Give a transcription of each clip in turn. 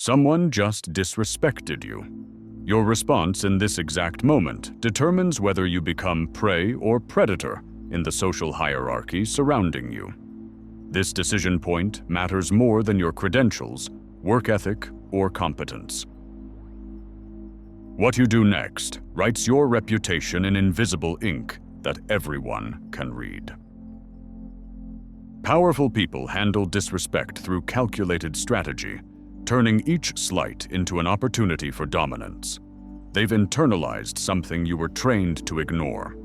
Someone just disrespected you. Your response in this exact moment determines whether you become prey or predator in the social hierarchy surrounding you. This decision point matters more than your credentials, work ethic, or competence. What you do next writes your reputation in invisible ink that everyone can read. Powerful people handle disrespect through calculated strategy, turning each slight into an opportunity for dominance. They've internalized something you were trained to ignore.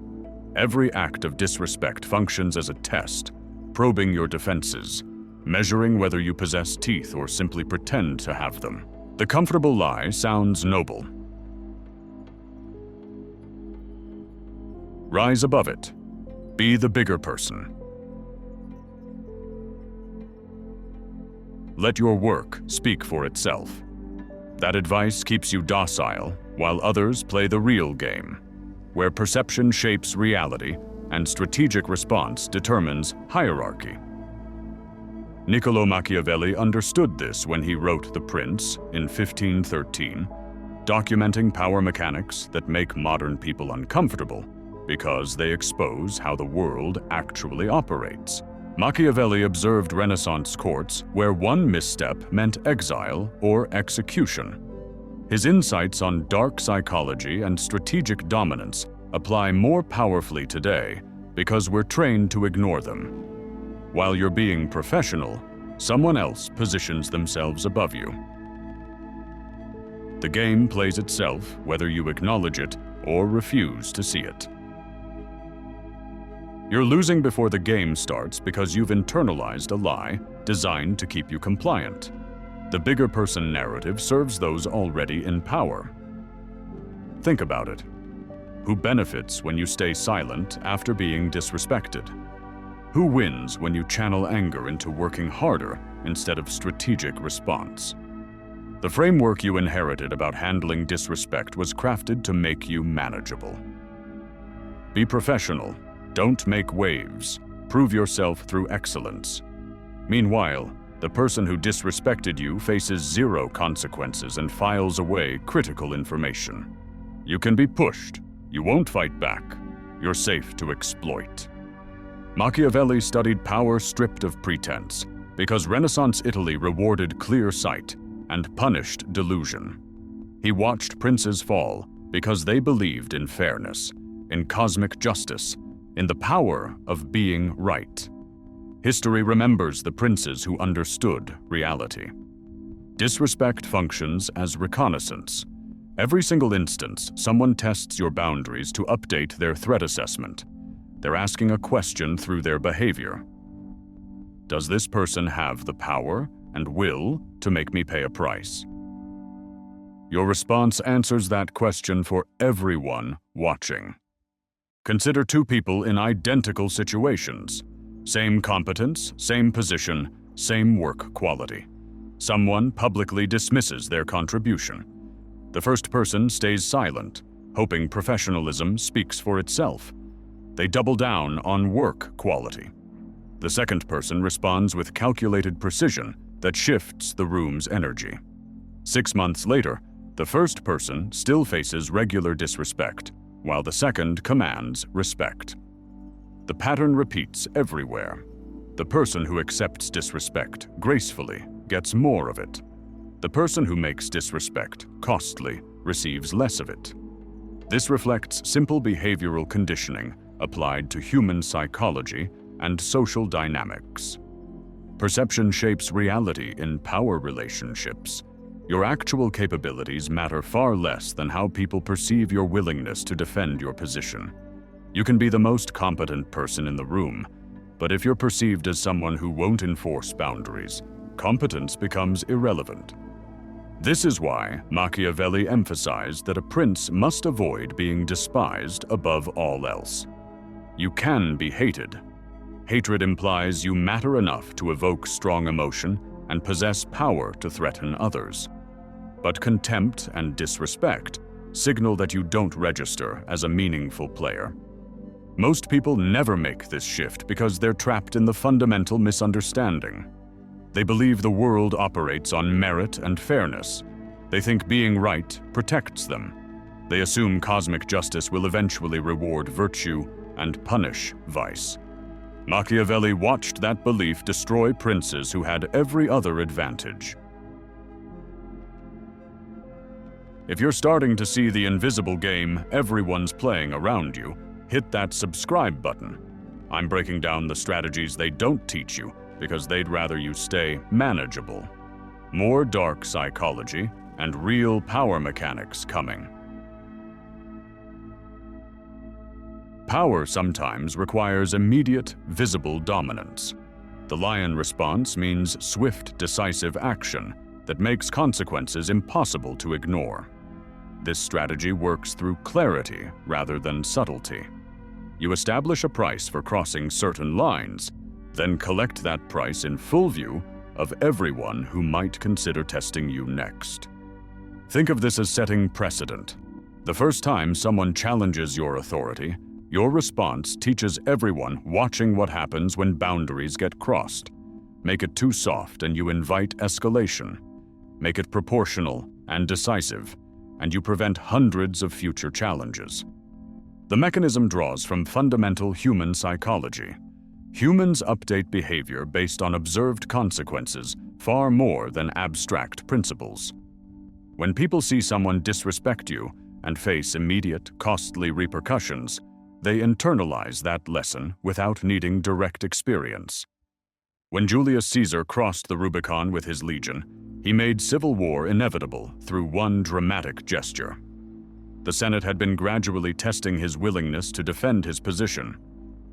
Every act of disrespect functions as a test, probing your defenses, measuring whether you possess teeth or simply pretend to have them. The comfortable lie sounds noble. Rise above it. Be the bigger person. Let your work speak for itself. That advice keeps you docile, while others play the real game, where perception shapes reality and strategic response determines hierarchy. Niccolo Machiavelli understood this when he wrote The Prince in 1513, documenting power mechanics that make modern people uncomfortable because they expose how the world actually operates. Machiavelli observed Renaissance courts where one misstep meant exile or execution. His insights on dark psychology and strategic dominance apply more powerfully today because we're trained to ignore them. While you're being professional, someone else positions themselves above you. The game plays itself whether you acknowledge it or refuse to see it. You're losing before the game starts because you've internalized a lie designed to keep you compliant. The bigger person narrative serves those already in power. Think about it. Who benefits when you stay silent after being disrespected? Who wins when you channel anger into working harder instead of strategic response? The framework you inherited about handling disrespect was crafted to make you manageable. Be professional. Don't make waves. Prove yourself through excellence. Meanwhile, the person who disrespected you faces zero consequences and files away critical information. You can be pushed. You won't fight back. You're safe to exploit. Machiavelli studied power stripped of pretense because Renaissance Italy rewarded clear sight and punished delusion. He watched princes fall because they believed in fairness, in cosmic justice, in the power of being right. History remembers the princes who understood reality. Disrespect functions as reconnaissance. Every single instance, someone tests your boundaries to update their threat assessment. They're asking a question through their behavior. Does this person have the power and will to make me pay a price? Your response answers that question for everyone watching. Consider two people in identical situations. Same competence, same position, same work quality. Someone publicly dismisses their contribution. The first person stays silent, hoping professionalism speaks for itself. They double down on work quality. The second person responds with calculated precision that shifts the room's energy. 6 months later, the first person still faces regular disrespect, while the second commands respect. The pattern repeats everywhere. The person who accepts disrespect gracefully gets more of it. The person who makes disrespect costly receives less of it. This reflects simple behavioral conditioning applied to human psychology and social dynamics. Perception shapes reality in power relationships. Your actual capabilities matter far less than how people perceive your willingness to defend your position. You can be the most competent person in the room, but if you're perceived as someone who won't enforce boundaries, competence becomes irrelevant. This is why Machiavelli emphasized that a prince must avoid being despised above all else. You can be hated. Hatred implies you matter enough to evoke strong emotion and possess power to threaten others. But contempt and disrespect signal that you don't register as a meaningful player. Most people never make this shift because they're trapped in the fundamental misunderstanding. They believe the world operates on merit and fairness. They think being right protects them. They assume cosmic justice will eventually reward virtue and punish vice. Machiavelli watched that belief destroy princes who had every other advantage. If you're starting to see the invisible game everyone's playing around you, hit that subscribe button. I'm breaking down the strategies they don't teach you because they'd rather you stay manageable. More dark psychology and real power mechanics coming. Power sometimes requires immediate, visible dominance. The lion response means swift, decisive action that makes consequences impossible to ignore. This strategy works through clarity rather than subtlety. You establish a price for crossing certain lines, then collect that price in full view of everyone who might consider testing you next. Think of this as setting precedent. The first time someone challenges your authority, your response teaches everyone watching what happens when boundaries get crossed. Make it too soft and you invite escalation. Make it proportional and decisive, and you prevent hundreds of future challenges. The mechanism draws from fundamental human psychology. Humans update behavior based on observed consequences far more than abstract principles. When people see someone disrespect you and face immediate, costly repercussions, they internalize that lesson without needing direct experience. When Julius Caesar crossed the Rubicon with his legion, he made civil war inevitable through one dramatic gesture. The Senate had been gradually testing his willingness to defend his position.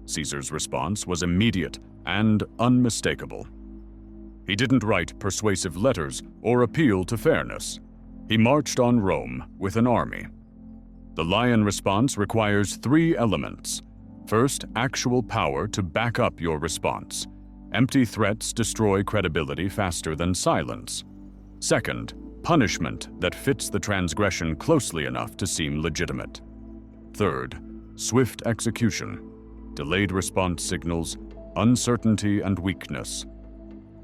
Caesar's response was immediate and unmistakable. He didn't write persuasive letters or appeal to fairness. He marched on Rome with an army. The lion response requires three elements. First, actual power to back up your response. Empty threats destroy credibility faster than silence. Second, punishment that fits the transgression closely enough to seem legitimate. Third, swift execution. Delayed response signals uncertainty and weakness.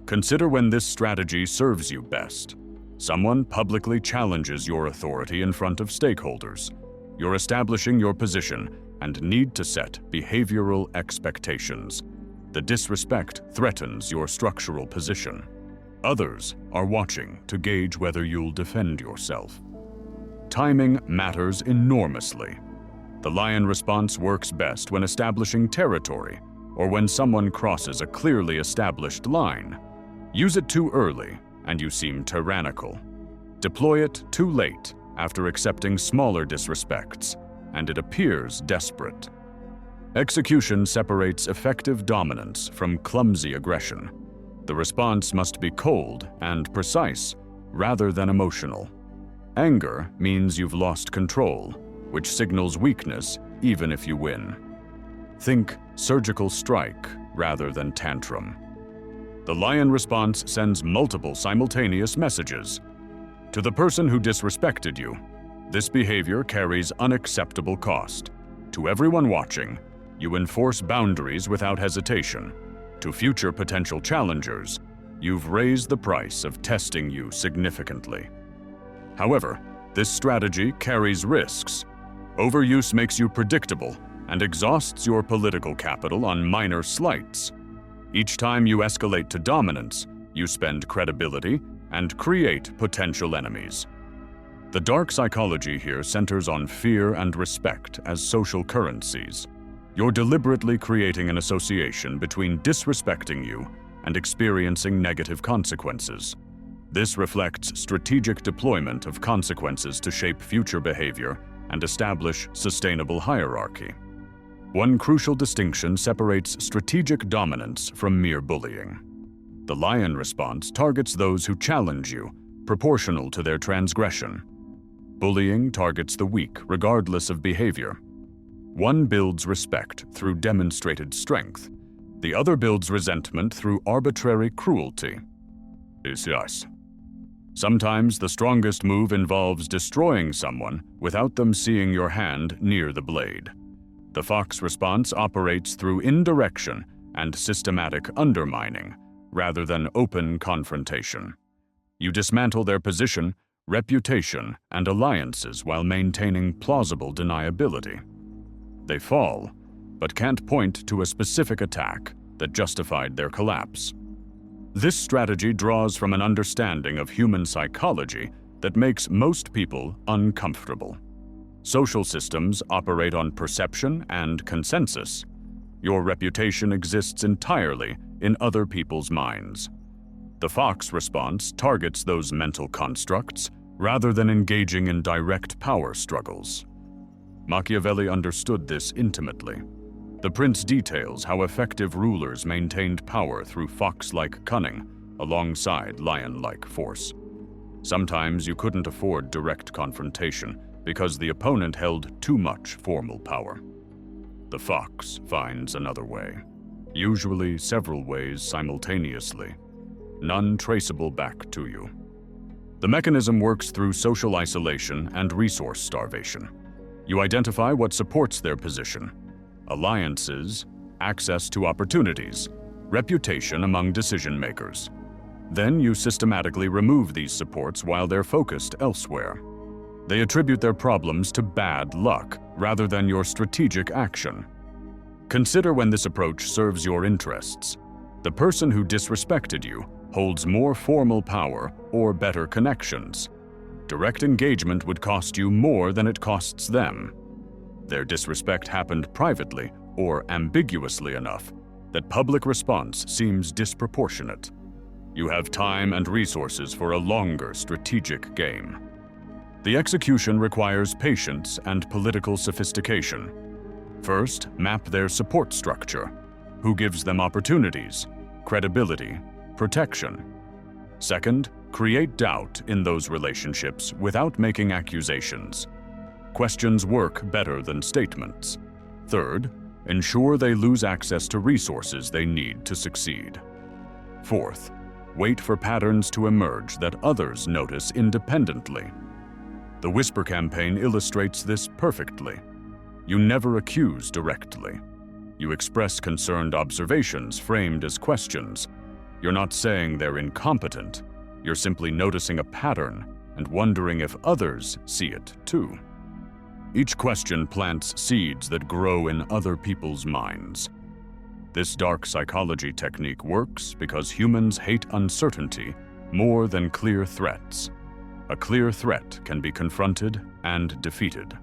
Consider when this strategy serves you best. Someone publicly challenges your authority in front of stakeholders. You're establishing your position and need to set behavioral expectations. The disrespect threatens your structural position. Others are watching to gauge whether you'll defend yourself. Timing matters enormously. The lion response works best when establishing territory or when someone crosses a clearly established line. Use it too early and you seem tyrannical. Deploy it too late after accepting smaller disrespects, and it appears desperate. Execution separates effective dominance from clumsy aggression. The response must be cold and precise, rather than emotional. Anger means you've lost control, which signals weakness even if you win. Think surgical strike rather than tantrum. The lion response sends multiple simultaneous messages. To the person who disrespected you, this behavior carries unacceptable cost. To everyone watching, you enforce boundaries without hesitation. To future potential challengers, you've raised the price of testing you significantly. However, this strategy carries risks. Overuse makes you predictable and exhausts your political capital on minor slights. Each time you escalate to dominance, you spend credibility and create potential enemies. The dark psychology here centers on fear and respect as social currencies. You're deliberately creating an association between disrespecting you and experiencing negative consequences. This reflects strategic deployment of consequences to shape future behavior and establish sustainable hierarchy. One crucial distinction separates strategic dominance from mere bullying. The lion response targets those who challenge you, proportional to their transgression. Bullying targets the weak, regardless of behavior. One builds respect through demonstrated strength. The other builds resentment through arbitrary cruelty. Yes. Sometimes the strongest move involves destroying someone without them seeing your hand near the blade. The fox response operates through indirection and systematic undermining, rather than open confrontation. You dismantle their position, reputation, and alliances while maintaining plausible deniability. They fall, but can't point to a specific attack that justified their collapse. This strategy draws from an understanding of human psychology that makes most people uncomfortable. Social systems operate on perception and consensus. Your reputation exists entirely in other people's minds. The fox response targets those mental constructs rather than engaging in direct power struggles. Machiavelli understood this intimately. The prince details how effective rulers maintained power through fox-like cunning alongside lion-like force. Sometimes you couldn't afford direct confrontation because the opponent held too much formal power. The fox finds another way, usually several ways simultaneously, none traceable back to you. The mechanism works through social isolation and resource starvation. You identify what supports their position: alliances, access to opportunities, reputation among decision makers. Then you systematically remove these supports while they're focused elsewhere. They attribute their problems to bad luck rather than your strategic action. Consider when this approach serves your interests. The person who disrespected you holds more formal power or better connections. Direct engagement would cost you more than it costs them. Their disrespect happened privately or ambiguously enough that public response seems disproportionate. You have time and resources for a longer strategic game. The execution requires patience and political sophistication. First, map their support structure. Who gives them opportunities, credibility, protection? Second, create doubt in those relationships without making accusations. Questions work better than statements. Third, ensure they lose access to resources they need to succeed. Fourth, wait for patterns to emerge that others notice independently. The whisper campaign illustrates this perfectly. You never accuse directly. You express concerned observations framed as questions. You're not saying they're incompetent. You're simply noticing a pattern and wondering if others see it too. Each question plants seeds that grow in other people's minds. This dark psychology technique works because humans hate uncertainty more than clear threats. A clear threat can be confronted and defeated.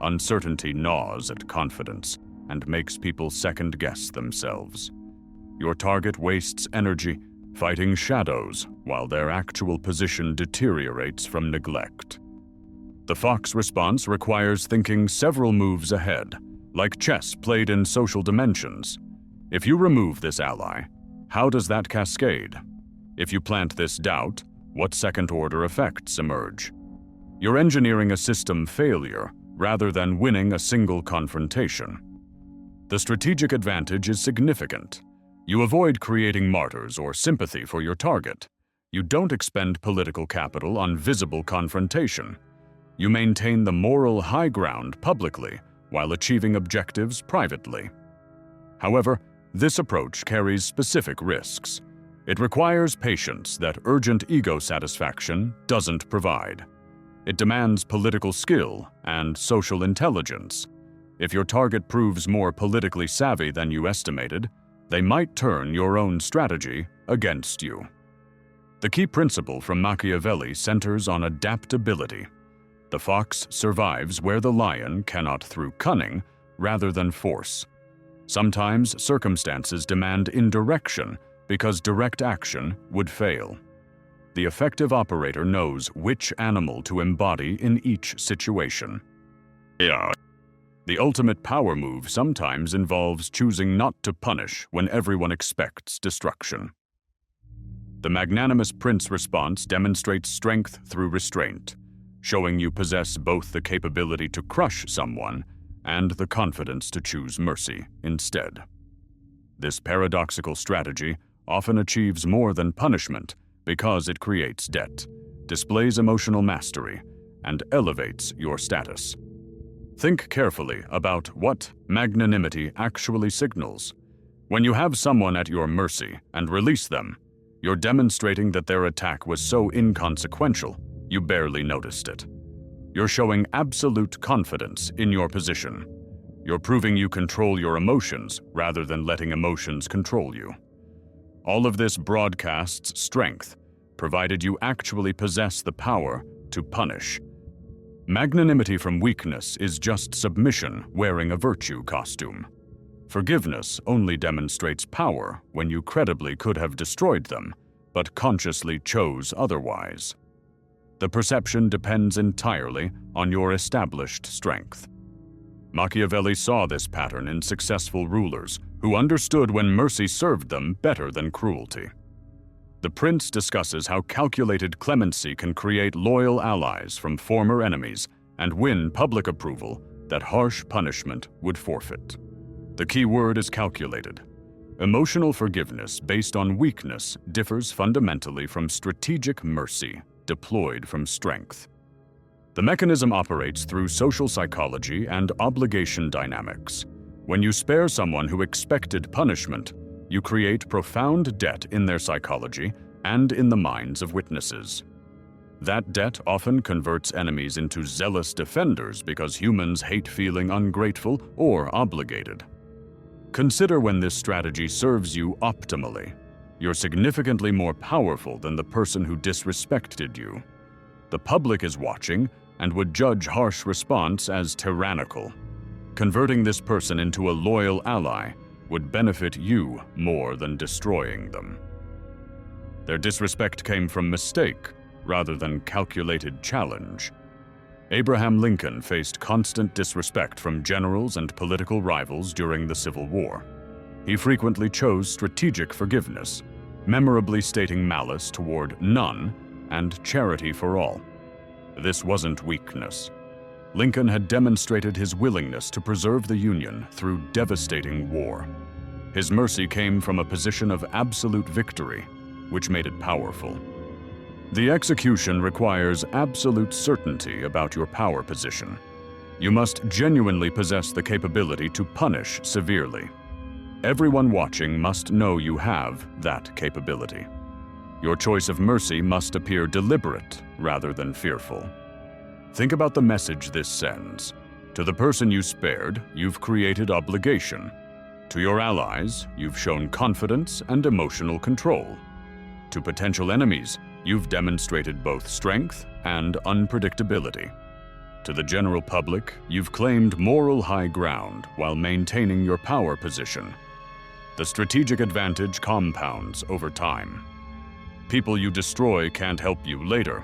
Uncertainty gnaws at confidence and makes people second-guess themselves. Your target wastes energy fighting shadows while their actual position deteriorates from neglect. The fox response requires thinking several moves ahead, like chess played in social dimensions. If you remove this ally, how does that cascade? If you plant this doubt, what second-order effects emerge? You're engineering a system failure rather than winning a single confrontation. The strategic advantage is significant. You avoid creating martyrs or sympathy for your target. You don't expend political capital on visible confrontation. You maintain the moral high ground publicly while achieving objectives privately. However, this approach carries specific risks. It requires patience that urgent ego satisfaction doesn't provide. It demands political skill and social intelligence. If your target proves more politically savvy than you estimated, they might turn your own strategy against you. The key principle from Machiavelli centers on adaptability. The fox survives where the lion cannot through cunning rather than force. Sometimes circumstances demand indirection because direct action would fail. The effective operator knows which animal to embody in each situation. The ultimate power move sometimes involves choosing not to punish when everyone expects destruction. The magnanimous prince response demonstrates strength through restraint, showing you possess both the capability to crush someone and the confidence to choose mercy instead. This paradoxical strategy often achieves more than punishment because it creates debt, displays emotional mastery, and elevates your status. Think carefully about what magnanimity actually signals. When you have someone at your mercy and release them, You're demonstrating that their attack was so inconsequential, you barely noticed it. You're showing absolute confidence in your position. You're proving you control your emotions rather than letting emotions control you. All of this broadcasts strength, provided you actually possess the power to punish. Magnanimity from weakness is just submission wearing a virtue costume. Forgiveness only demonstrates power when you credibly could have destroyed them, but consciously chose otherwise. The perception depends entirely on your established strength. Machiavelli saw this pattern in successful rulers who understood when mercy served them better than cruelty. The prince discusses how calculated clemency can create loyal allies from former enemies and win public approval that harsh punishment would forfeit. The key word is calculated. Emotional forgiveness based on weakness differs fundamentally from strategic mercy deployed from strength. The mechanism operates through social psychology and obligation dynamics. When you spare someone who expected punishment, you create profound debt in their psychology and in the minds of witnesses. That debt often converts enemies into zealous defenders because humans hate feeling ungrateful or obligated. Consider when this strategy serves you optimally. You're significantly more powerful than the person who disrespected you. The public is watching and would judge harsh response as tyrannical. Converting this person into a loyal ally would benefit you more than destroying them. Their disrespect came from mistake rather than calculated challenge. Abraham Lincoln faced constant disrespect from generals and political rivals during the Civil War. He frequently chose strategic forgiveness, memorably stating malice toward none and charity for all. This wasn't weakness. Lincoln had demonstrated his willingness to preserve the Union through devastating war. His mercy came from a position of absolute victory, which made it powerful. The execution requires absolute certainty about your power position. You must genuinely possess the capability to punish severely. Everyone watching must know you have that capability. Your choice of mercy must appear deliberate rather than fearful. Think about the message this sends. To the person you spared, you've created obligation. To your allies, you've shown confidence and emotional control. To potential enemies, you've demonstrated both strength and unpredictability. To the general public, you've claimed moral high ground while maintaining your power position. The strategic advantage compounds over time. People you destroy can't help you later.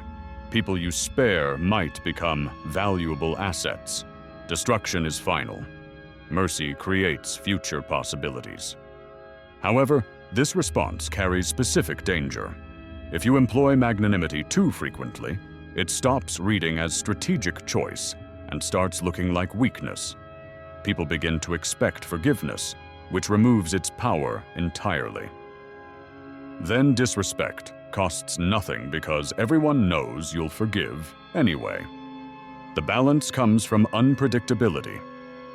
People you spare might become valuable assets. Destruction is final. Mercy creates future possibilities. However, this response carries specific danger. If you employ magnanimity too frequently, it stops reading as strategic choice and starts looking like weakness. People begin to expect forgiveness, which removes its power entirely. Then disrespect costs nothing because everyone knows you'll forgive anyway. The balance comes from unpredictability.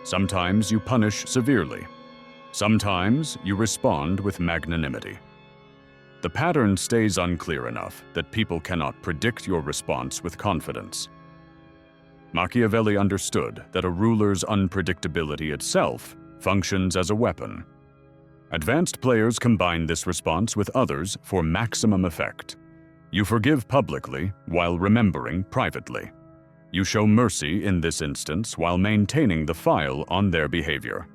Sometimes you punish severely. Sometimes you respond with magnanimity. The pattern stays unclear enough that people cannot predict your response with confidence. Machiavelli understood that a ruler's unpredictability itself functions as a weapon. Advanced players combine this response with others for maximum effect. You forgive publicly while remembering privately. You show mercy in this instance while maintaining the file on their behavior.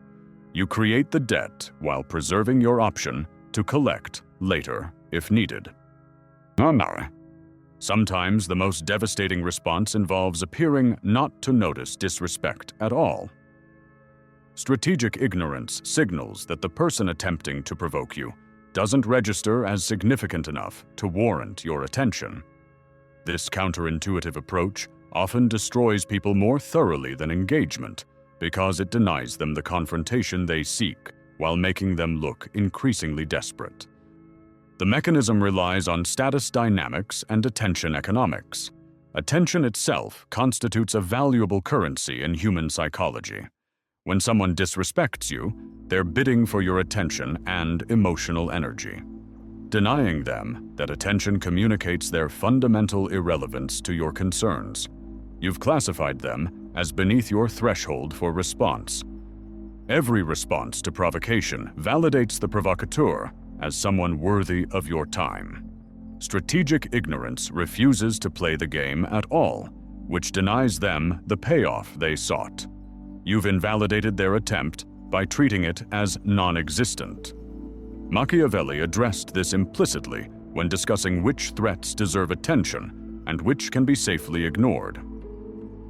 You create the debt while preserving your option to collect later if needed. Sometimes the most devastating response involves appearing not to notice disrespect at all. Strategic ignorance signals that the person attempting to provoke you doesn't register as significant enough to warrant your attention. This counterintuitive approach often destroys people more thoroughly than engagement because it denies them the confrontation they seek while making them look increasingly desperate. The mechanism relies on status dynamics and attention economics. Attention itself constitutes a valuable currency in human psychology. When someone disrespects you, they're bidding for your attention and emotional energy. denying them that attention communicates their fundamental irrelevance to your concerns. You've classified them as beneath your threshold for response. Every response to provocation validates the provocateur as someone worthy of your time. Strategic ignorance refuses to play the game at all, which denies them the payoff they sought. You've invalidated their attempt by treating it as non-existent. Machiavelli addressed this implicitly when discussing which threats deserve attention and which can be safely ignored.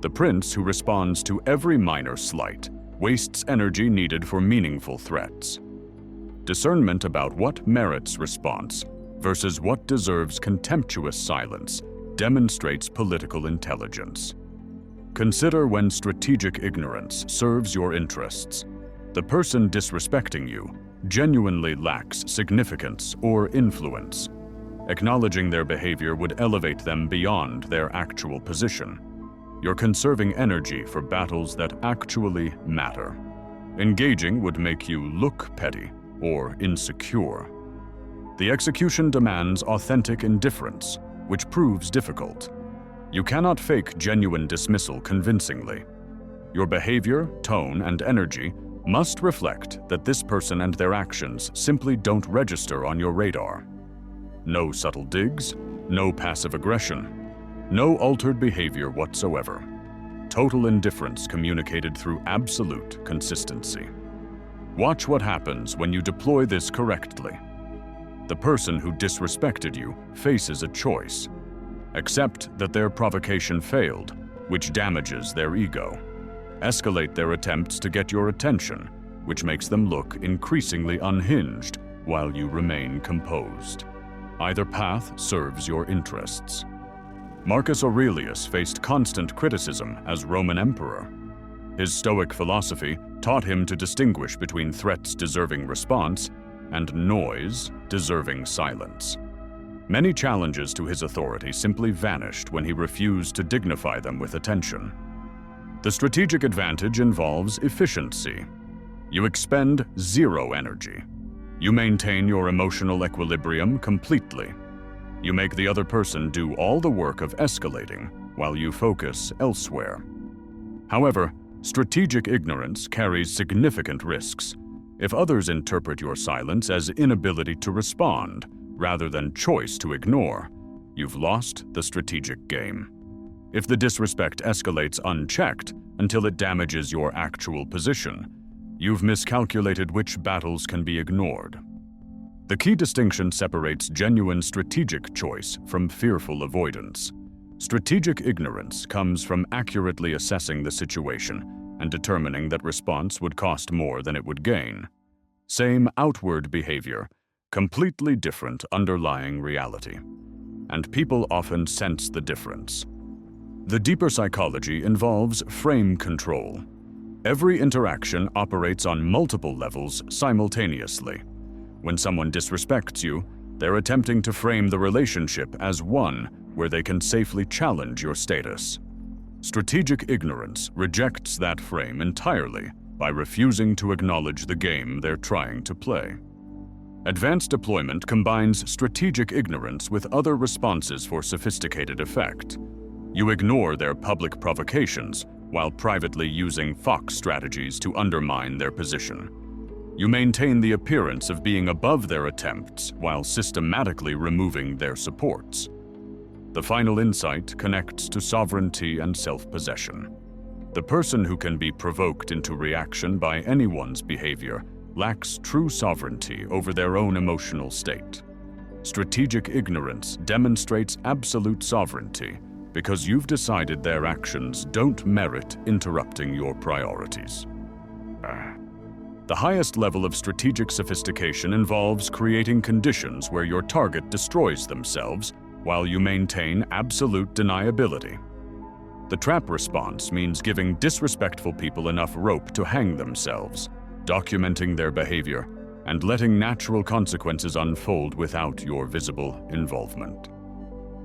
The prince who responds to every minor slight wastes energy needed for meaningful threats. Discernment about what merits response versus what deserves contemptuous silence demonstrates political intelligence. Consider when strategic ignorance serves your interests. The person disrespecting you genuinely lacks significance or influence. Acknowledging their behavior would elevate them beyond their actual position. You're conserving energy for battles that actually matter. Engaging would make you look petty or insecure. The execution demands authentic indifference, which proves difficult. You cannot fake genuine dismissal convincingly. Your behavior, tone, and energy must reflect that this person and their actions simply don't register on your radar. No subtle digs, no passive aggression, no altered behavior whatsoever. Total indifference communicated through absolute consistency. Watch what happens when you deploy this correctly. The person who disrespected you faces a choice. Accept that their provocation failed, which damages their ego. Escalate their attempts to get your attention, which makes them look increasingly unhinged while you remain composed. Either path serves your interests. Marcus Aurelius faced constant criticism as Roman emperor. His Stoic philosophy taught him to distinguish between threats deserving response and noise deserving silence. Many challenges to his authority simply vanished when he refused to dignify them with attention. The strategic advantage involves efficiency. You expend zero energy. You maintain your emotional equilibrium completely. You make the other person do all the work of escalating while you focus elsewhere. However, strategic ignorance carries significant risks. If others interpret your silence as inability to respond rather than choice to ignore, you've lost the strategic game. If the disrespect escalates unchecked until it damages your actual position, you've miscalculated which battles can be ignored. The key distinction separates genuine strategic choice from fearful avoidance. Strategic ignorance comes from accurately assessing the situation and determining that response would cost more than it would gain. Same outward behavior, completely different underlying reality. And people often sense the difference. The deeper psychology involves frame control. Every interaction operates on multiple levels simultaneously. When someone disrespects you, they're attempting to frame the relationship as one where they can safely challenge your status. Strategic ignorance rejects that frame entirely by refusing to acknowledge the game they're trying to play. Advanced deployment combines strategic ignorance with other responses for sophisticated effect. You ignore their public provocations while privately using fox strategies to undermine their position. You maintain the appearance of being above their attempts while systematically removing their supports. The final insight connects to sovereignty and self-possession. The person who can be provoked into reaction by anyone's behavior lacks true sovereignty over their own emotional state. Strategic ignorance demonstrates absolute sovereignty because you've decided their actions don't merit interrupting your priorities. The highest level of strategic sophistication involves creating conditions where your target destroys themselves while you maintain absolute deniability. The trap response means giving disrespectful people enough rope to hang themselves, documenting their behavior, and letting natural consequences unfold without your visible involvement.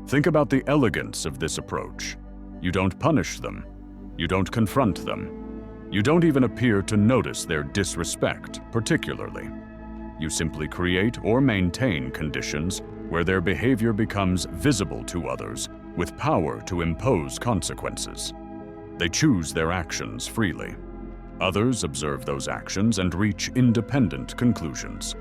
Think about the elegance of this approach. You don't punish them. You don't confront them. You don't even appear to notice their disrespect particularly. You simply create or maintain conditions where their behavior becomes visible to others, with power to impose consequences. They choose their actions freely. Others observe those actions and reach independent conclusions.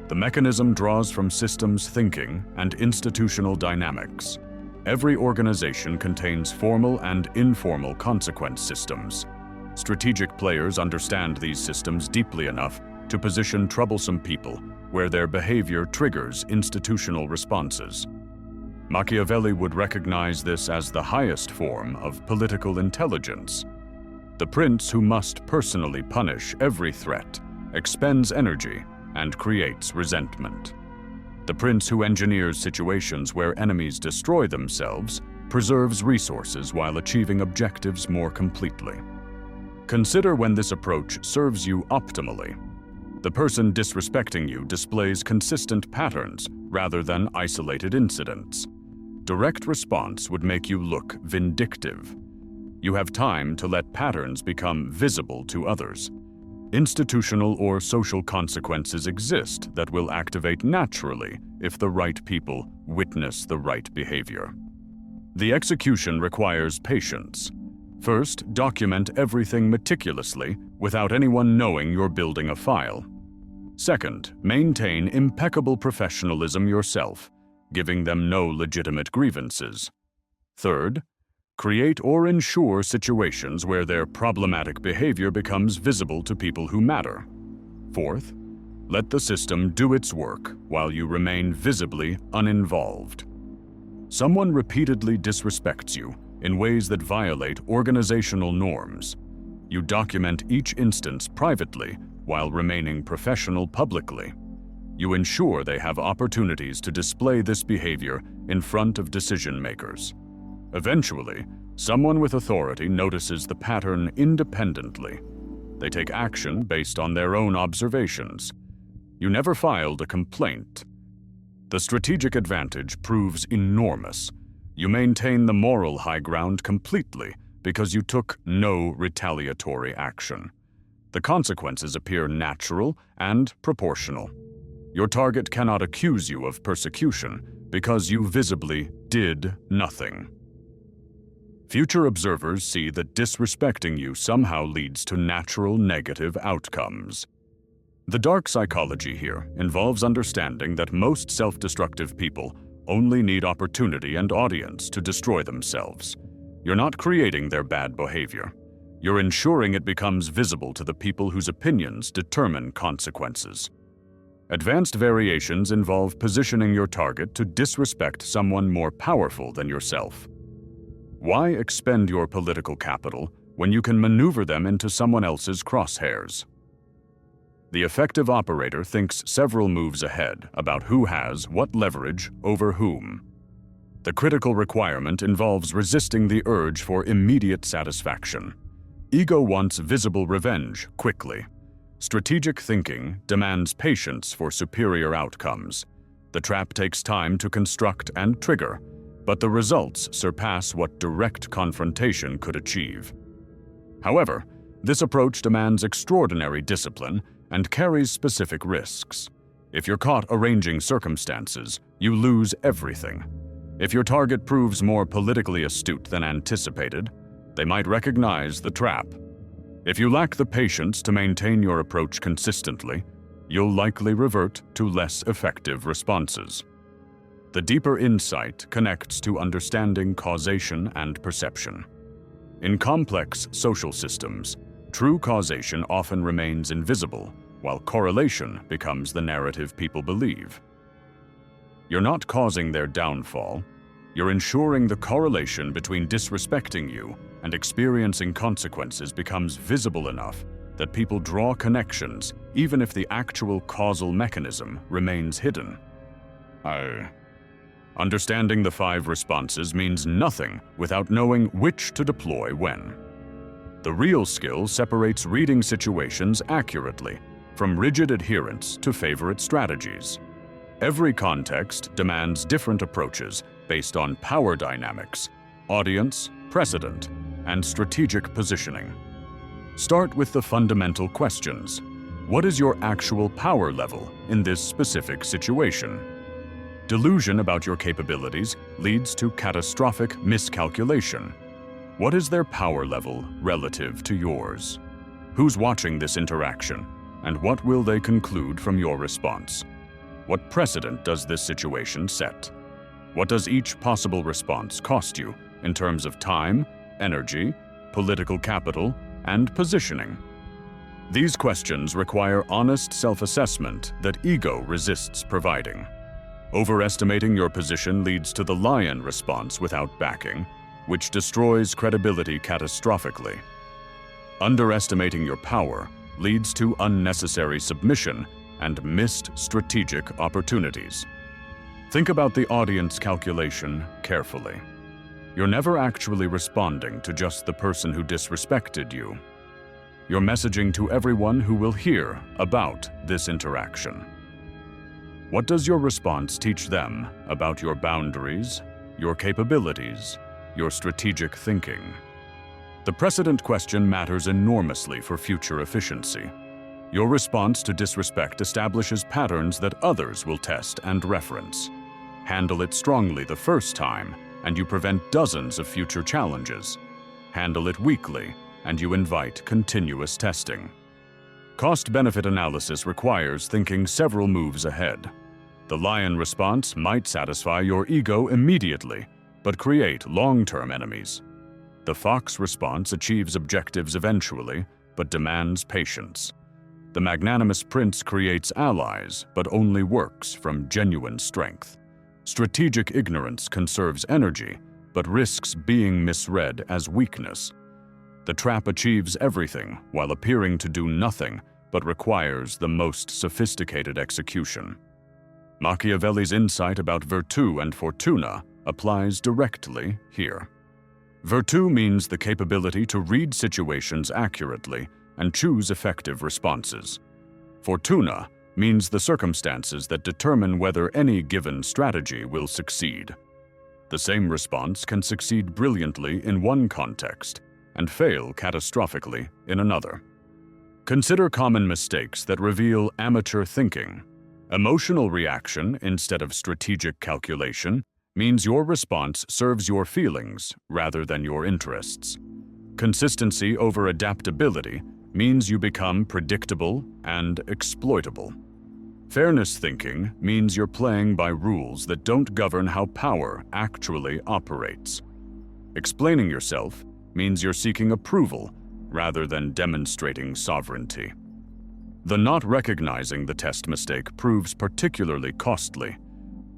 The mechanism draws from systems thinking and institutional dynamics. Every organization contains formal and informal consequence systems. Strategic players understand these systems deeply enough to position troublesome people where their behavior triggers institutional responses. Machiavelli would recognize this as the highest form of political intelligence. The prince who must personally punish every threat expends energy and creates resentment. The prince who engineers situations where enemies destroy themselves preserves resources while achieving objectives more completely. Consider when this approach serves you optimally. The person disrespecting you displays consistent patterns rather than isolated incidents. Direct response would make you look vindictive. You have time to let patterns become visible to others. Institutional or social consequences exist that will activate naturally if the right people witness the right behavior. The execution requires patience. First, document everything meticulously without anyone knowing you're building a file. Second, maintain impeccable professionalism yourself, giving them no legitimate grievances. Third, create or ensure situations where their problematic behavior becomes visible to people who matter. Fourth, let the system do its work while you remain visibly uninvolved. Someone repeatedly disrespects you in ways that violate organizational norms. You document each instance privately while remaining professional publicly. You ensure they have opportunities to display this behavior in front of decision makers. Eventually, someone with authority notices the pattern independently. They take action based on their own observations. You never filed a complaint. The strategic advantage proves enormous. You maintain the moral high ground completely because you took no retaliatory action. The consequences appear natural and proportional. Your target cannot accuse you of persecution because you visibly did nothing. Future observers see that disrespecting you somehow leads to natural negative outcomes. The dark psychology here involves understanding that most self-destructive people only need opportunity and audience to destroy themselves. You're not creating their bad behavior. You're ensuring it becomes visible to the people whose opinions determine consequences. Advanced variations involve positioning your target to disrespect someone more powerful than yourself. Why expend your political capital when you can maneuver them into someone else's crosshairs? The effective operator thinks several moves ahead about who has what leverage over whom. The critical requirement involves resisting the urge for immediate satisfaction. Ego wants visible revenge quickly. Strategic thinking demands patience for superior outcomes. The trap takes time to construct and trigger, but the results surpass what direct confrontation could achieve. However, this approach demands extraordinary discipline and carries specific risks. If you're caught arranging circumstances, you lose everything. If your target proves more politically astute than anticipated, they might recognize the trap. If you lack the patience to maintain your approach consistently, you'll likely revert to less effective responses. The deeper insight connects to understanding causation and perception. In complex social systems, true causation often remains invisible, while correlation becomes the narrative people believe. You're not causing their downfall. You're ensuring the correlation between disrespecting you and experiencing consequences becomes visible enough that people draw connections even if the actual causal mechanism remains hidden. Understanding the 5 responses means nothing without knowing which to deploy when. The real skill separates reading situations accurately from rigid adherence to favorite strategies. Every context demands different approaches based on power dynamics, audience, precedent, and strategic positioning. Start with the fundamental questions. What is your actual power level in this specific situation? Delusion about your capabilities leads to catastrophic miscalculation. What is their power level relative to yours? Who's watching this interaction, and what will they conclude from your response? What precedent does this situation set? What does each possible response cost you in terms of time, energy, political capital, and positioning? These questions require honest self-assessment that ego resists providing. Overestimating your position leads to the lion response without backing, which destroys credibility catastrophically. Underestimating your power leads to unnecessary submission and missed strategic opportunities. Think about the audience calculation carefully. You're never actually responding to just the person who disrespected you. You're messaging to everyone who will hear about this interaction. What does your response teach them about your boundaries, your capabilities, your strategic thinking? The precedent question matters enormously for future efficiency. Your response to disrespect establishes patterns that others will test and reference. Handle it strongly the first time, and you prevent dozens of future challenges. Handle it weakly, and you invite continuous testing. Cost-benefit analysis requires thinking several moves ahead. The lion response might satisfy your ego immediately, but create long-term enemies. The fox response achieves objectives eventually, but demands patience. The magnanimous prince creates allies, but only works from genuine strength. Strategic ignorance conserves energy, but risks being misread as weakness. The trap achieves everything while appearing to do nothing, but requires the most sophisticated execution. Machiavelli's insight about virtù and fortuna applies directly here. Virtù means the capability to read situations accurately and choose effective responses. Fortuna means the circumstances that determine whether any given strategy will succeed. The same response can succeed brilliantly in one context and fail catastrophically in another. Consider common mistakes that reveal amateur thinking. Emotional reaction instead of strategic calculation means your response serves your feelings rather than your interests. Consistency over adaptability means you become predictable and exploitable. Fairness thinking means you're playing by rules that don't govern how power actually operates. Explaining yourself means you're seeking approval rather than demonstrating sovereignty. The not recognizing the test mistake proves particularly costly.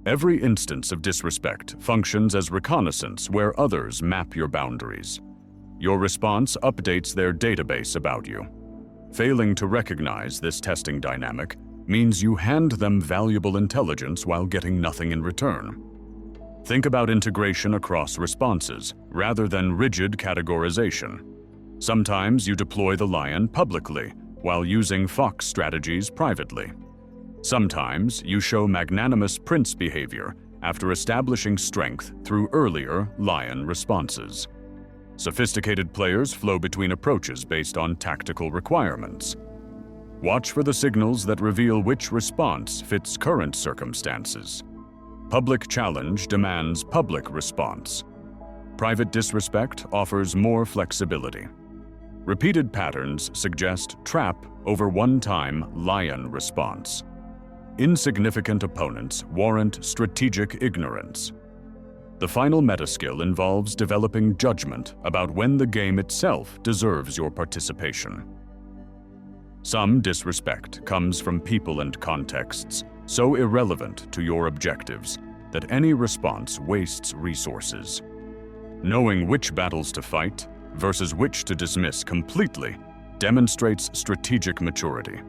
Every instance of disrespect functions as reconnaissance where others map your boundaries. Your response updates their database about you. Failing to recognize this testing dynamic means you hand them valuable intelligence while getting nothing in return. Think about integration across responses, rather than rigid categorization. Sometimes you deploy the lion publicly, while using fox strategies privately. Sometimes you show magnanimous prince behavior after establishing strength through earlier lion responses. Sophisticated players flow between approaches based on tactical requirements. Watch for the signals that reveal which response fits current circumstances. Public challenge demands public response. Private disrespect offers more flexibility. Repeated patterns suggest trap over one-time lion response. Insignificant opponents warrant strategic ignorance. The final metaskill involves developing judgment about when the game itself deserves your participation. Some disrespect comes from people and contexts so irrelevant to your objectives that any response wastes resources. Knowing which battles to fight versus which to dismiss completely demonstrates strategic maturity.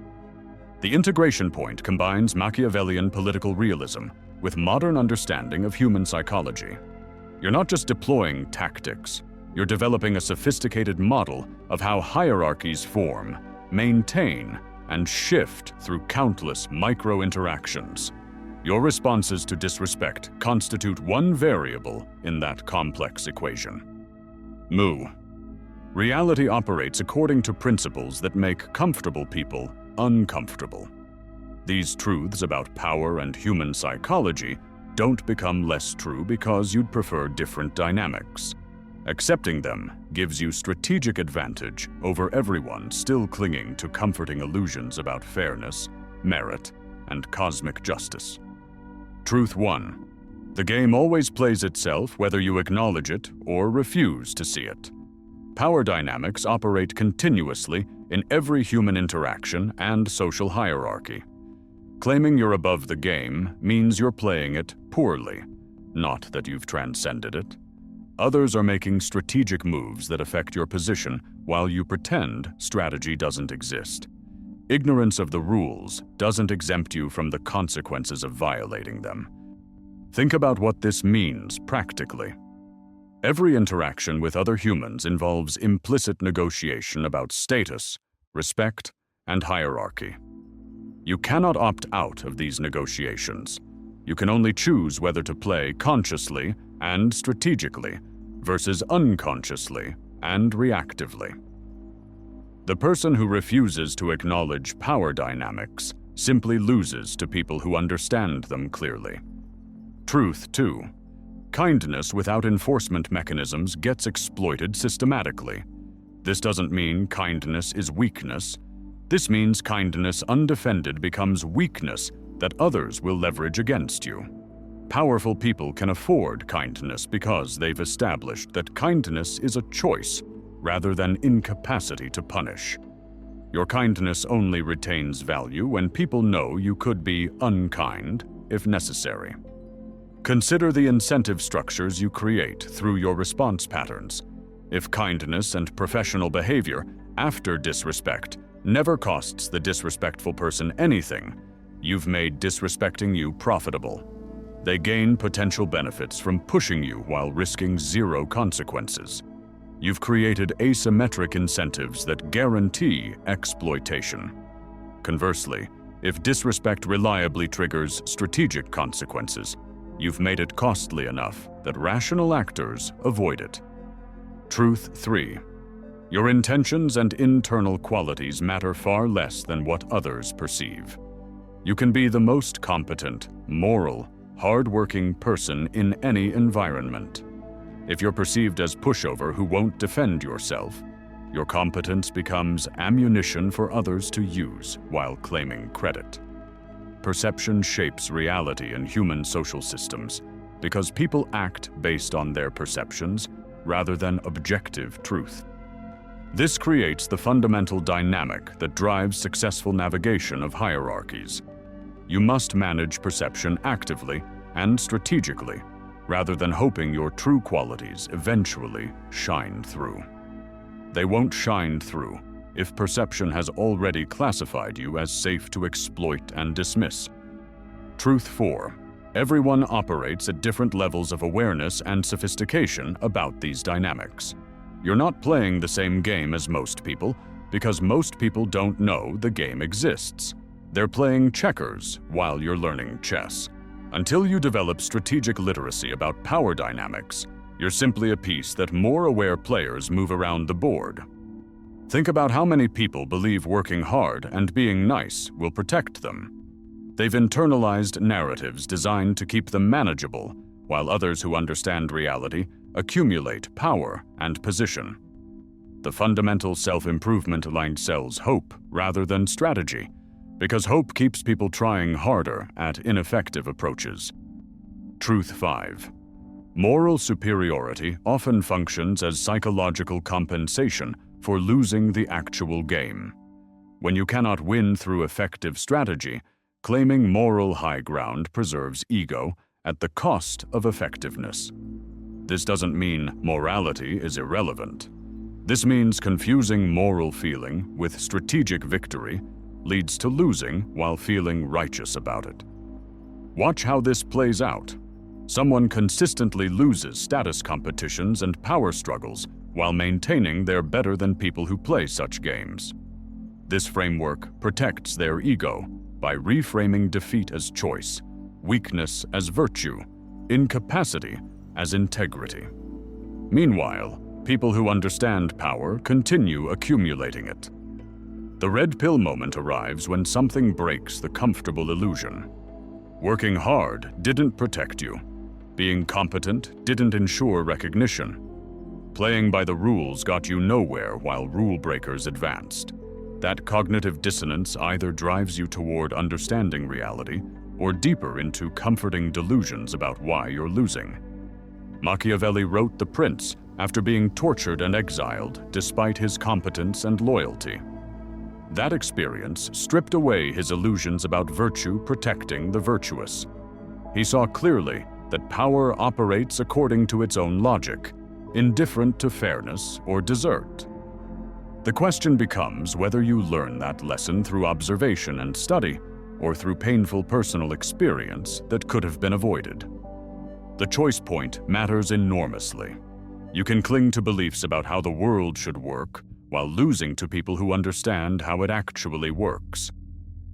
The integration point combines Machiavellian political realism with modern understanding of human psychology. You're not just deploying tactics, you're developing a sophisticated model of how hierarchies form, maintain, and shift through countless micro-interactions. Your responses to disrespect constitute one variable in that complex equation. Reality operates according to principles that make comfortable people uncomfortable. These truths about power and human psychology don't become less true because you'd prefer different dynamics. Accepting them gives you strategic advantage over everyone still clinging to comforting illusions about fairness, merit, and cosmic justice. Truth 1. The game always plays itself whether you acknowledge it or refuse to see it. Power dynamics operate continuously in every human interaction and social hierarchy. Claiming you're above the game means you're playing it poorly, not that you've transcended it. Others are making strategic moves that affect your position while you pretend strategy doesn't exist. Ignorance of the rules doesn't exempt you from the consequences of violating them. Think about what this means practically. Every interaction with other humans involves implicit negotiation about status, respect, and hierarchy. You cannot opt out of these negotiations. You can only choose whether to play consciously and strategically versus unconsciously and reactively. The person who refuses to acknowledge power dynamics simply loses to people who understand them clearly. Truth 2. Kindness without enforcement mechanisms gets exploited systematically. This doesn't mean kindness is weakness. This means kindness undefended becomes weakness that others will leverage against you. Powerful people can afford kindness because they've established that kindness is a choice rather than incapacity to punish. Your kindness only retains value when people know you could be unkind if necessary. Consider the incentive structures you create through your response patterns. If kindness and professional behavior after disrespect never costs the disrespectful person anything, you've made disrespecting you profitable. They gain potential benefits from pushing you while risking zero consequences. You've created asymmetric incentives that guarantee exploitation. Conversely, if disrespect reliably triggers strategic consequences, you've made it costly enough that rational actors avoid it. Truth 3. Your intentions and internal qualities matter far less than what others perceive. You can be the most competent, moral, hard-working person in any environment. If you're perceived as pushover who won't defend yourself, your competence becomes ammunition for others to use while claiming credit. Perception shapes reality in human social systems because people act based on their perceptions rather than objective truth. This creates the fundamental dynamic that drives successful navigation of hierarchies. You must manage perception actively and strategically, rather than hoping your true qualities eventually shine through. They won't shine through if perception has already classified you as safe to exploit and dismiss. Truth 4. Everyone operates at different levels of awareness and sophistication about these dynamics. You're not playing the same game as most people because most people don't know the game exists. They're playing checkers while you're learning chess. Until you develop strategic literacy about power dynamics, you're simply a piece that more aware players move around the board. Think about how many people believe working hard and being nice will protect them. They've internalized narratives designed to keep them manageable, while others who understand reality accumulate power and position. The fundamental self-improvement line sells hope rather than strategy, because hope keeps people trying harder at ineffective approaches. Truth 5. Moral superiority often functions as psychological compensation for losing the actual game. When you cannot win through effective strategy, claiming moral high ground preserves ego at the cost of effectiveness. This doesn't mean morality is irrelevant. This means confusing moral feeling with strategic victory leads to losing while feeling righteous about it. Watch how this plays out. Someone consistently loses status competitions and power struggles while maintaining they're better than people who play such games. This framework protects their ego by reframing defeat as choice, weakness as virtue, incapacity as integrity. Meanwhile, people who understand power continue accumulating it. The red pill moment arrives when something breaks the comfortable illusion. Working hard didn't protect you. Being competent didn't ensure recognition. Playing by the rules got you nowhere while rule breakers advanced. That cognitive dissonance either drives you toward understanding reality or deeper into comforting delusions about why you're losing. Machiavelli wrote The Prince after being tortured and exiled despite his competence and loyalty. That experience stripped away his illusions about virtue protecting the virtuous. He saw clearly that power operates according to its own logic, indifferent to fairness or desert. The question becomes whether you learn that lesson through observation and study, or through painful personal experience that could have been avoided. The choice point matters enormously. You can cling to beliefs about how the world should work, while losing to people who understand how it actually works.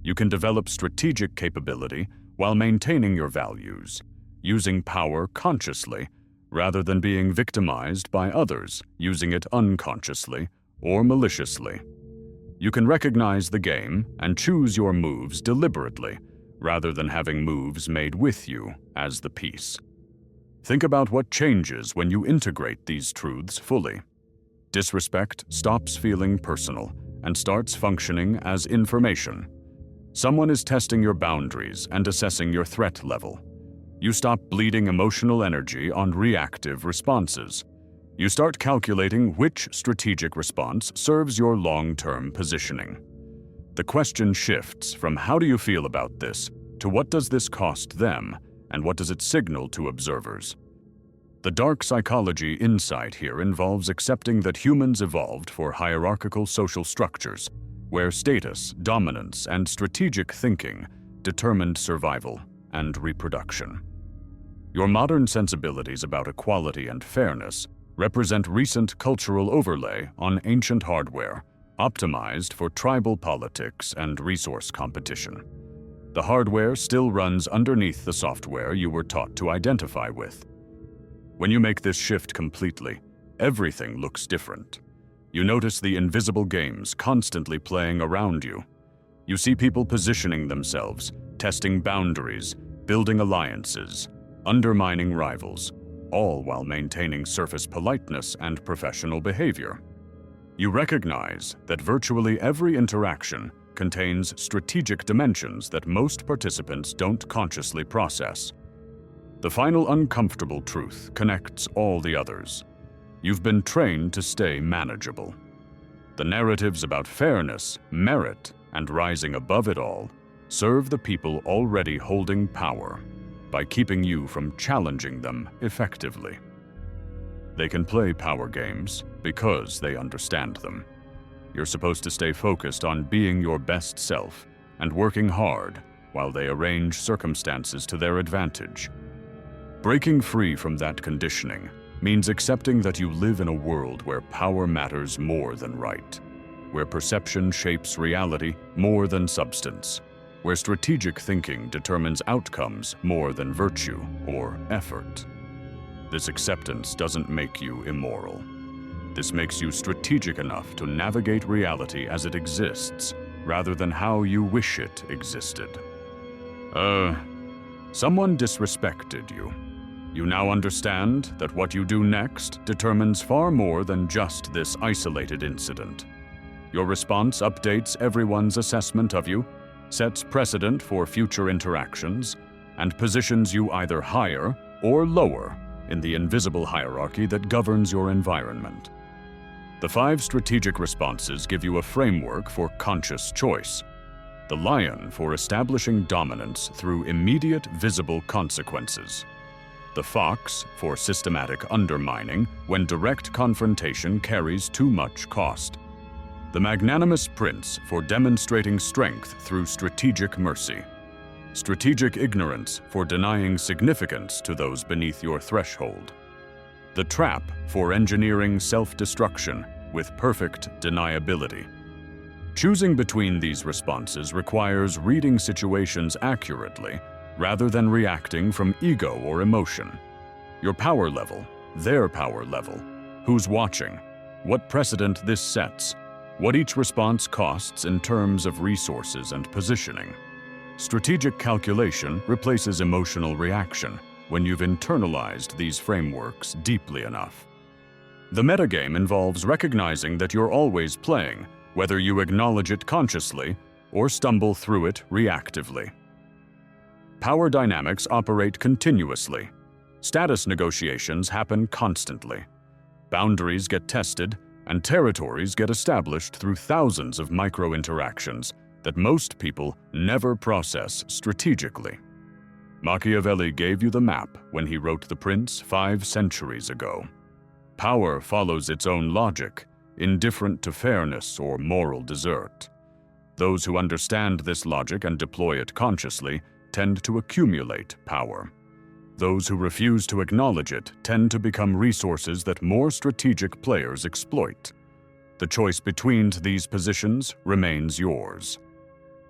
You can develop strategic capability while maintaining your values, using power consciously, rather than being victimized by others, using it unconsciously or maliciously. You can recognize the game and choose your moves deliberately, rather than having moves made with you as the piece. Think about what changes when you integrate these truths fully. Disrespect stops feeling personal and starts functioning as information. Someone is testing your boundaries and assessing your threat level. You stop bleeding emotional energy on reactive responses. You start calculating which strategic response serves your long-term positioning. The question shifts from how do you feel about this to what does this cost them and what does it signal to observers. The dark psychology insight here involves accepting that humans evolved for hierarchical social structures, where status, dominance, and strategic thinking determined survival and reproduction. Your modern sensibilities about equality and fairness represent recent cultural overlay on ancient hardware, optimized for tribal politics and resource competition. The hardware still runs underneath the software you were taught to identify with. When you make this shift completely, everything looks different. You notice the invisible games constantly playing around you. You see people positioning themselves, testing boundaries, building alliances, undermining rivals, all while maintaining surface politeness and professional behavior. You recognize that virtually every interaction contains strategic dimensions that most participants don't consciously process. The final uncomfortable truth connects all the others. You've been trained to stay manageable. The narratives about fairness, merit, and rising above it all serve the people already holding power by keeping you from challenging them effectively. They can play power games because they understand them. You're supposed to stay focused on being your best self and working hard while they arrange circumstances to their advantage. Breaking free from that conditioning means accepting that you live in a world where power matters more than right, where perception shapes reality more than substance, where strategic thinking determines outcomes more than virtue or effort. This acceptance doesn't make you immoral. This makes you strategic enough to navigate reality as it exists, rather than how you wish it existed. Someone disrespected you. You now understand that what you do next determines far more than just this isolated incident. Your response updates everyone's assessment of you, sets precedent for future interactions, and positions you either higher or lower in the invisible hierarchy that governs your environment. The 5 strategic responses give you a framework for conscious choice. The lion for establishing dominance through immediate visible consequences. The fox for systematic undermining when direct confrontation carries too much cost. The magnanimous prince for demonstrating strength through strategic mercy. Strategic ignorance for denying significance to those beneath your threshold. The trap for engineering self-destruction with perfect deniability. Choosing between these responses requires reading situations accurately rather than reacting from ego or emotion. Your power level, their power level, who's watching, what precedent this sets, what each response costs in terms of resources and positioning. Strategic calculation replaces emotional reaction when you've internalized these frameworks deeply enough. The metagame involves recognizing that you're always playing, whether you acknowledge it consciously or stumble through it reactively. Power dynamics operate continuously. Status negotiations happen constantly. Boundaries get tested, and territories get established through thousands of micro-interactions that most people never process strategically. Machiavelli gave you the map when he wrote The Prince 5 centuries ago. Power follows its own logic, indifferent to fairness or moral desert. Those who understand this logic and deploy it consciously tend to accumulate power. Those who refuse to acknowledge it tend to become resources that more strategic players exploit. The choice between these positions remains yours.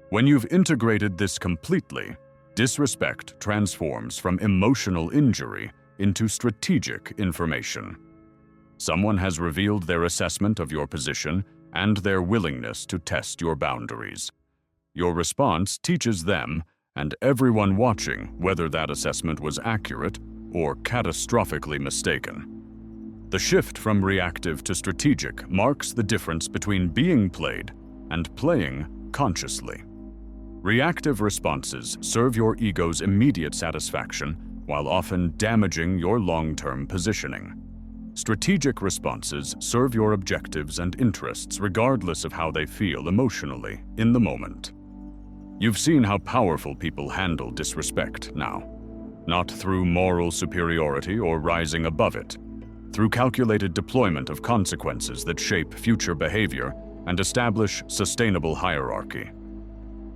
When you've integrated this completely, disrespect transforms from emotional injury into strategic information. Someone has revealed their assessment of your position and their willingness to test your boundaries. Your response teaches them and everyone watching whether that assessment was accurate or catastrophically mistaken. The shift from reactive to strategic marks the difference between being played and playing consciously. Reactive responses serve your ego's immediate satisfaction while often damaging your long-term positioning. Strategic responses serve your objectives and interests regardless of how they feel emotionally in the moment. You've seen how powerful people handle disrespect now, not through moral superiority or rising above it, through calculated deployment of consequences that shape future behavior and establish sustainable hierarchy.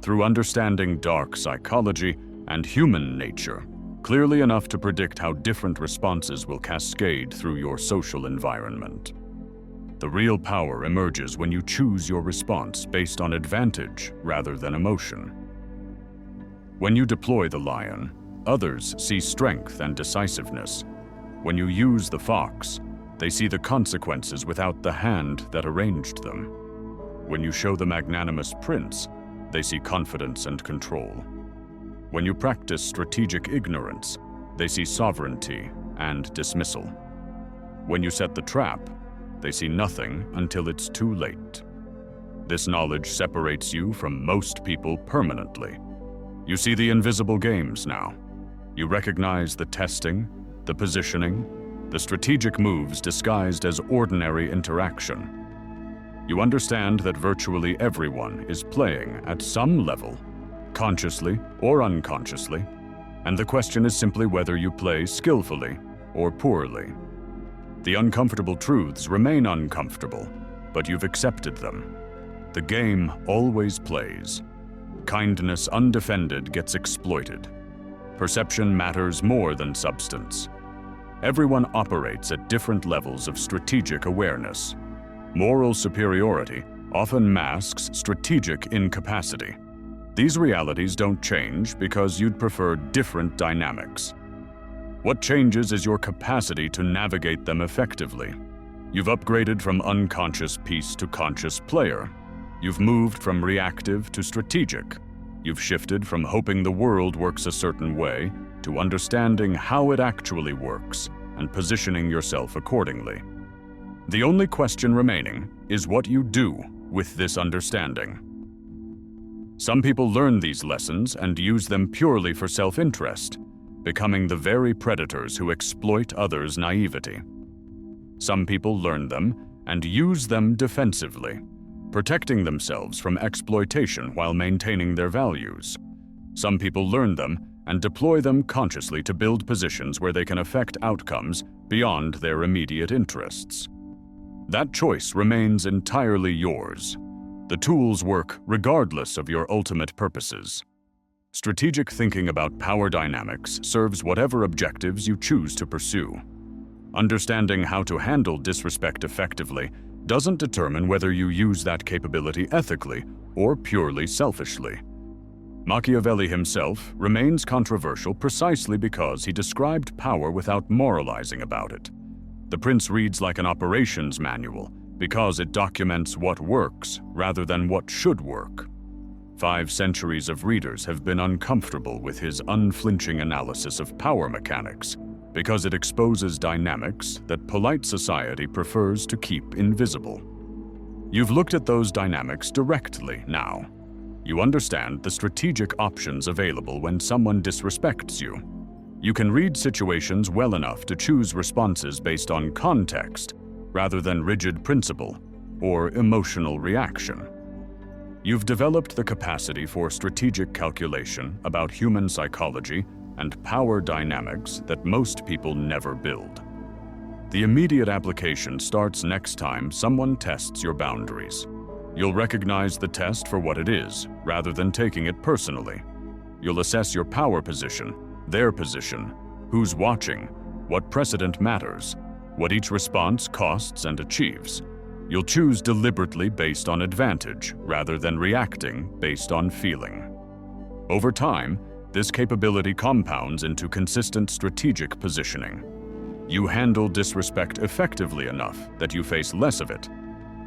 Through understanding dark psychology and human nature, clearly enough to predict how different responses will cascade through your social environment. The real power emerges when you choose your response based on advantage rather than emotion. When you deploy the lion, others see strength and decisiveness. When you use the fox, they see the consequences without the hand that arranged them. When you show the magnanimous prince, they see confidence and control. When you practice strategic ignorance, they see sovereignty and dismissal. When you set the trap, they see nothing until it's too late. This knowledge separates you from most people permanently. You see the invisible games now. You recognize the testing, the positioning, the strategic moves disguised as ordinary interaction. You understand that virtually everyone is playing at some level, consciously or unconsciously, and the question is simply whether you play skillfully or poorly. The uncomfortable truths remain uncomfortable, but you've accepted them. The game always plays. Kindness undefended gets exploited. Perception matters more than substance. Everyone operates at different levels of strategic awareness. Moral superiority often masks strategic incapacity. These realities don't change because you'd prefer different dynamics. What changes is your capacity to navigate them effectively. You've upgraded from unconscious piece to conscious player. You've moved from reactive to strategic. You've shifted from hoping the world works a certain way to understanding how it actually works and positioning yourself accordingly. The only question remaining is what you do with this understanding. Some people learn these lessons and use them purely for self-interest, becoming the very predators who exploit others' naivety. Some people learn them and use them defensively, protecting themselves from exploitation while maintaining their values. Some people learn them and deploy them consciously to build positions where they can affect outcomes beyond their immediate interests. That choice remains entirely yours. The tools work regardless of your ultimate purposes. Strategic thinking about power dynamics serves whatever objectives you choose to pursue. Understanding how to handle disrespect effectively doesn't determine whether you use that capability ethically or purely selfishly. Machiavelli himself remains controversial precisely because he described power without moralizing about it. The Prince reads like an operations manual, Because it documents what works rather than what should work. 5 centuries of readers have been uncomfortable with his unflinching analysis of power mechanics because it exposes dynamics that polite society prefers to keep invisible. You've looked at those dynamics directly now. You understand the strategic options available when someone disrespects you. You can read situations well enough to choose responses based on context rather than rigid principle or emotional reaction. You've developed the capacity for strategic calculation about human psychology and power dynamics that most people never build. The immediate application starts next time someone tests your boundaries. You'll recognize the test for what it is, rather than taking it personally. You'll assess your power position, their position, who's watching, what precedent matters, what each response costs and achieves. You'll choose deliberately based on advantage, rather than reacting based on feeling. Over time, this capability compounds into consistent strategic positioning. You handle disrespect effectively enough that you face less of it.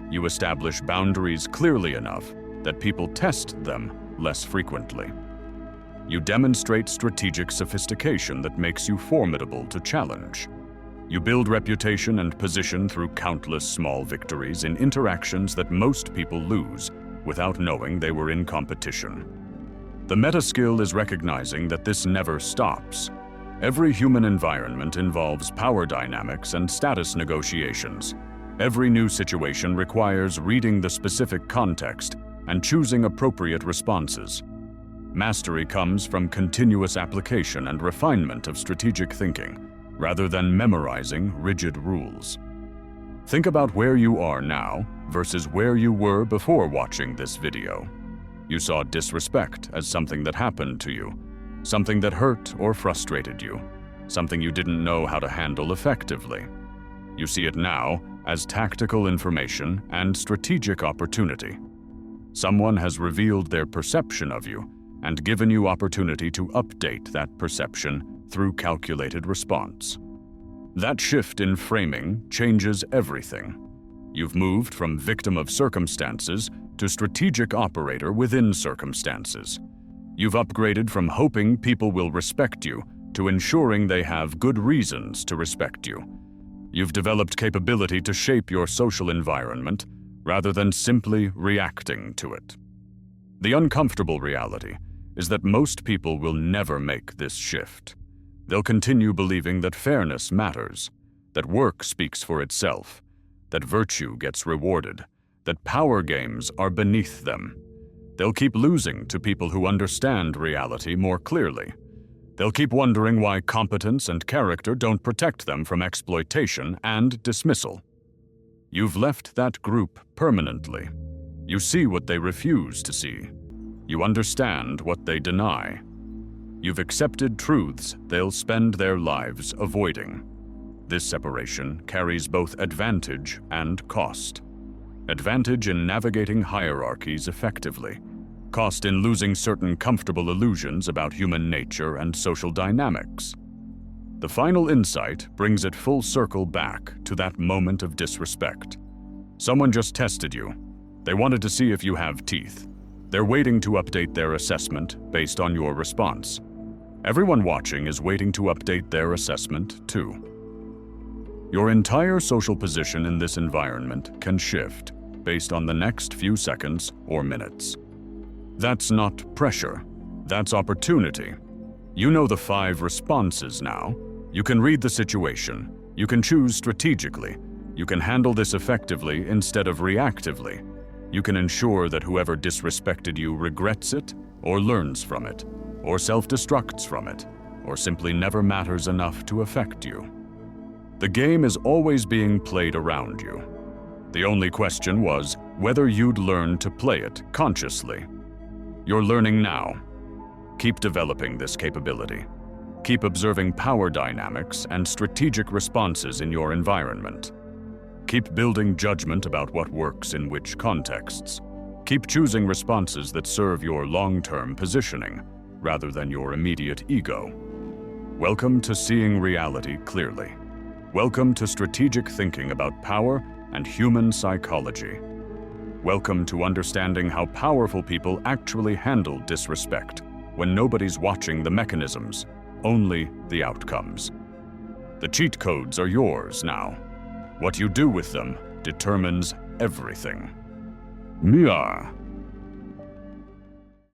You establish boundaries clearly enough that people test them less frequently. You demonstrate strategic sophistication that makes you formidable to challenge. You build reputation and position through countless small victories in interactions that most people lose without knowing they were in competition. The meta skill is recognizing that this never stops. Every human environment involves power dynamics and status negotiations. Every new situation requires reading the specific context and choosing appropriate responses. Mastery comes from continuous application and refinement of strategic thinking, rather than memorizing rigid rules. Think about where you are now versus where you were before watching this video. You saw disrespect as something that happened to you, something that hurt or frustrated you, something you didn't know how to handle effectively. You see it now as tactical information and strategic opportunity. Someone has revealed their perception of you and given you opportunity to update that perception through calculated response. That shift in framing changes everything. You've moved from victim of circumstances to strategic operator within circumstances. You've upgraded from hoping people will respect you to ensuring they have good reasons to respect you. You've developed capability to shape your social environment rather than simply reacting to it. The uncomfortable reality is that most people will never make this shift. They'll continue believing that fairness matters, that work speaks for itself, that virtue gets rewarded, that power games are beneath them. They'll keep losing to people who understand reality more clearly. They'll keep wondering why competence and character don't protect them from exploitation and dismissal. You've left that group permanently. You see what they refuse to see. You understand what they deny. You've accepted truths they'll spend their lives avoiding. This separation carries both advantage and cost. Advantage in navigating hierarchies effectively. Cost in losing certain comfortable illusions about human nature and social dynamics. The final insight brings it full circle back to that moment of disrespect. Someone just tested you. They wanted to see if you have teeth. They're waiting to update their assessment based on your response. Everyone watching is waiting to update their assessment too. Your entire social position in this environment can shift based on the next few seconds or minutes. That's not pressure, that's opportunity. You know the 5 responses now. You can read the situation. You can choose strategically. You can handle this effectively instead of reactively. You can ensure that whoever disrespected you regrets it, or learns from it, or self-destructs from it, or simply never matters enough to affect you. The game is always being played around you. The only question was whether you'd learn to play it consciously. You're learning now. Keep developing this capability. Keep observing power dynamics and strategic responses in your environment. Keep building judgment about what works in which contexts. Keep choosing responses that serve your long-term positioning, rather than your immediate ego. Welcome to seeing reality clearly. Welcome to strategic thinking about power and human psychology. Welcome to understanding how powerful people actually handle disrespect when nobody's watching the mechanisms, only the outcomes. The cheat codes are yours now. What you do with them determines everything. Mia.